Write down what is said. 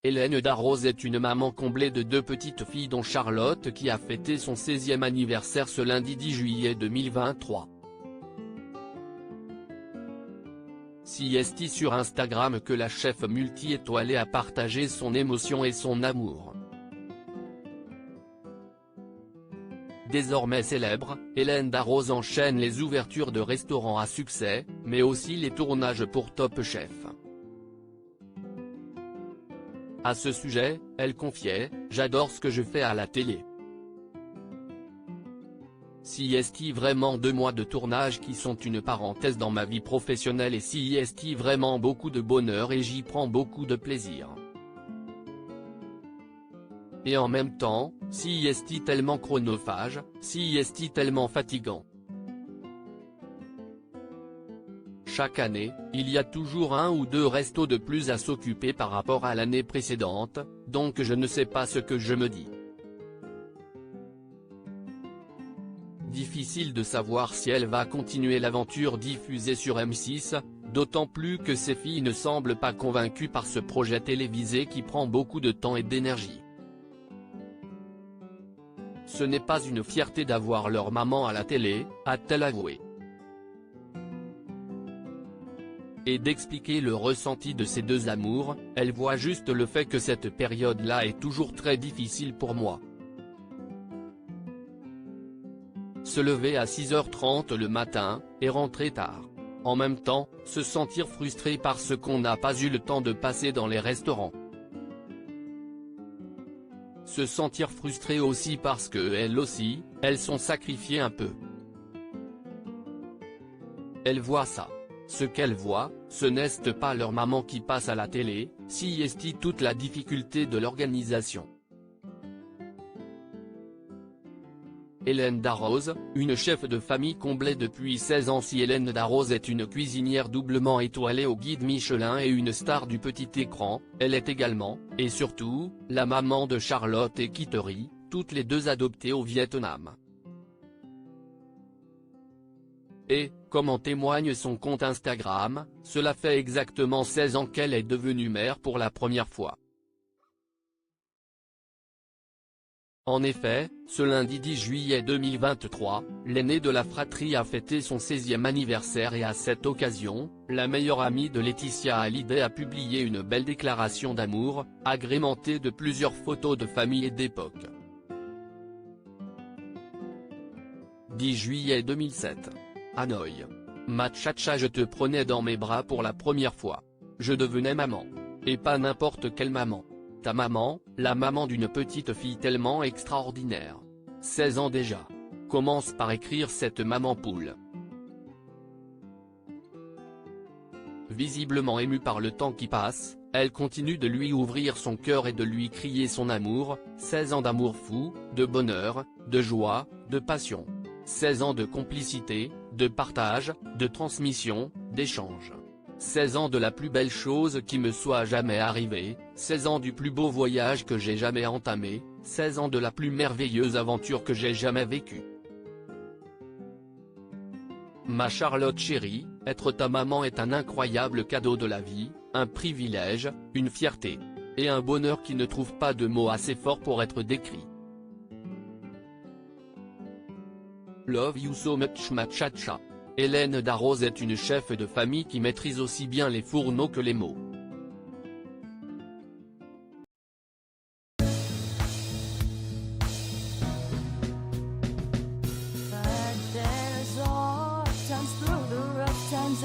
Hélène Darroze est une maman comblée de 2 petites filles dont Charlotte qui a fêté son 16e anniversaire ce lundi 10 juillet 2023. CST sur Instagram que la chef multi-étoilée a partagé son émotion et son amour. Désormais célèbre, Hélène Darroze enchaîne les ouvertures de restaurants à succès, mais aussi les tournages pour Top Chef. À ce sujet, elle confiait « J'adore ce que je fais à la télé. CST vraiment 2 mois de tournage qui sont une parenthèse dans ma vie professionnelle et CST vraiment beaucoup de bonheur et j'y prends beaucoup de plaisir. Et en même temps, CST tellement chronophage, CST tellement fatigant. Chaque année, il y a toujours 1 ou 2 restos de plus à s'occuper par rapport à l'année précédente, donc je ne sais pas ce que je me dis. Difficile de savoir si elle va continuer l'aventure diffusée sur M6, d'autant plus que ses filles ne semblent pas convaincues par ce projet télévisé qui prend beaucoup de temps et d'énergie. Ce n'est pas une fierté d'avoir leur maman à la télé, a-t-elle avoué. Et d'expliquer le ressenti de ces 2 amours, elle voit juste le fait que cette période-là est toujours très difficile pour moi. Se lever à 6h30 le matin, et rentrer tard. En même temps, se sentir frustré parce qu'on n'a pas eu le temps de passer dans les restaurants. Se sentir frustré aussi parce que elles aussi, elles sont sacrifiées un peu. Elle voit ça. Ce qu'elle voit, ce n'est pas leur maman qui passe à la télé, CST toute la difficulté de l'organisation. Hélène Darroze, une chef de famille comblée depuis 16 ans. Si Hélène Darroze est une cuisinière doublement étoilée au guide Michelin et une star du petit écran, elle est également, et surtout, la maman de Charlotte et Kittery, toutes les 2 adoptées au Vietnam. Et, comme en témoigne son compte Instagram, cela fait exactement 16 ans qu'elle est devenue mère pour la première fois. En effet, ce lundi 10 juillet 2023, l'aînée de la fratrie a fêté son 16e anniversaire et à cette occasion, la meilleure amie de Laetitia Hallyday a publié une belle déclaration d'amour, agrémentée de plusieurs photos de famille et d'époque. 10 juillet 2007. Hanoï. Ma tcha-tcha, je te prenais dans mes bras pour la première fois. Je devenais maman. Et pas n'importe quelle maman. Ta maman, la maman d'une petite fille tellement extraordinaire. 16 ans déjà. Commence par écrire cette maman poule. Visiblement émue par le temps qui passe, elle continue de lui ouvrir son cœur et de lui crier son amour, 16 ans d'amour fou, de bonheur, de joie, de passion. 16 ans de complicité, de partage, de transmission, d'échange. 16 ans de la plus belle chose qui me soit jamais arrivée, 16 ans du plus beau voyage que j'ai jamais entamé, 16 ans de la plus merveilleuse aventure que j'ai jamais vécue. Ma Charlotte chérie, être ta maman est un incroyable cadeau de la vie, un privilège, une fierté. Et un bonheur qui ne trouve pas de mots assez forts pour être décrit. Love you so much ma cha-cha. Hélène Darroze est une chef de famille qui maîtrise aussi bien les fourneaux que les mots. But there's all times through the rough times